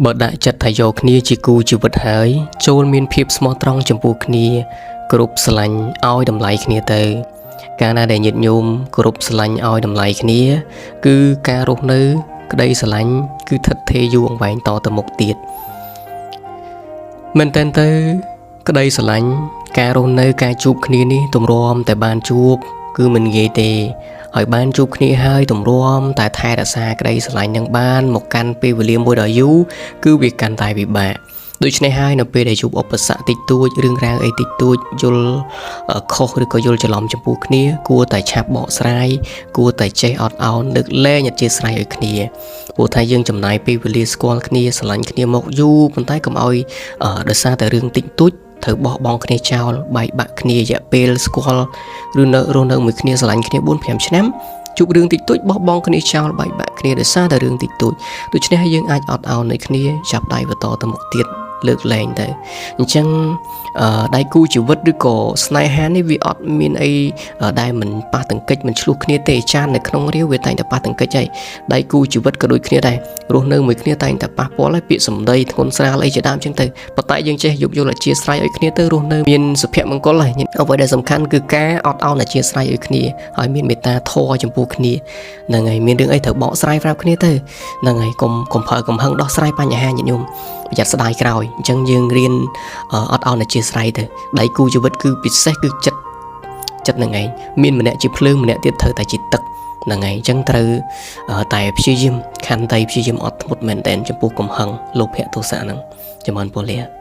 បើដាក់ចិត្តថាយកគ្នាជាគូជីវិតហើយចូលមានភាពស្មោះត្រង់ចំពោះគ្នាគ្រប់ស្រឡាញ់ឲ្យតម្លៃគ្នាទៅកាលណាដែលញាតិញោមគ្រប់ស្រឡាញ់ឲ្យតម្លៃគ្នាគឺការរស់នៅក្តីស្រឡាញ់គឺថិតថេរយូរអង្វែងតទៅមុខទៀតមែនតើទៅក្តីស្រឡាញ់ការរស់នៅការជួបគ្នានេះទម្រាំតែបានជួបគឺមិនងាយទេហើយបានជួបគ្នាហើយទម្រាំតែថែរក្សាក្តីស្រឡាញ់នឹងបានមកកាន់ពេលវេលាមួយដ៏យូរគឺវាកាន់តែពិបាកដូច្នេះហើយនៅពេលដែលជួបឧបសគ្គតិចតួចរឿងរ៉ាវអីតិចតួចយល់ខុសឬក៏យល់ច្រឡំចំពោះគ្នាគួរតែឆាប់បកស្រាយគួរតែចេះអត់ឱនលើកលែងអធ្យាស្រ័យឲ្យគ្នាព្រោះថាយើងចំណាយពេលវេលាស្គាល់គ្នាស្រឡាញ់គ្នាមកយូរប៉ុន្តែកុំឲ្យដោយសារតែរឿងតិចតួចត្រូវបោះបង់គ្នាចោលបែកបាក់គ្នារយៈពេលស្គាល់ឬនៅរស់នៅមួយគ្នាស្រឡាញ់គ្នា 4-5 ឆ្នាំជួបរឿងតិចតួចបោះបង់គ្នាចោលបែកបាក់គ្នាដោយសារតែរឿងតិចតួចដូច្នេះហើយយើងអាចអត់ឱននៅគ្នាចាប់ដៃបន្តទៅមុខទៀតលើកលែងទៅអញ្ចឹងដៃគូជីវិតឬក៏ស្នេហានេះវាអត់មានអីដែលមិនប៉ះទង្គិចមិនឆ្លោះគ្នាទេចាននៅក្នុងរាវវាតែងតែប៉ះទង្គិចហើយដៃគូជីវិតក៏ដូចគ្នាដែររស់នៅមួយគ្នាតែងតែប៉ះពាល់ហើយពាក្យសម្ដីធ្ងន់ស្រាលអីជាដើមអញ្ចឹងទៅប៉ុន្តែយើងចេះយកយល់អធ្យាស្រ័យឲ្យគ្នាទៅរស់នៅមានសុភមង្គលហើយអ្វីដែលសំខាន់គឺការអត់ឱនអធ្យាស្រ័យឲ្យគ្នាហើយមានមេត្តាធម៌ចំពោះគ្នាហ្នឹងហើយមានរឿងអីត្រូវបកស្រាយប្រាប់គ្នាទៅហ្នឹងហើយកុំប្រើកំហឹងដោះស្រាយបញ្ហាញាតិញោមប្រយ័ត្នស្ដាយក្រោយអញ្ចឹងយើងរៀនអត់ឱនអធ្យាស្រ័យទៅដៃគូជីវិតគឺពិសេសគឺចិត្តហ្នឹងឯងមានម្នាក់ជាភ្លើងម្នាក់ទៀតត្រូវតែជាទឹកហ្នឹងឯងអញ្ចឹងត្រូវតែព្យាយាមខន្តីព្យាយាមអត់ធ្មត់មែនតែនចំពោះកំហឹងលោភៈទោសៈហ្នឹងចំនួនពលៈ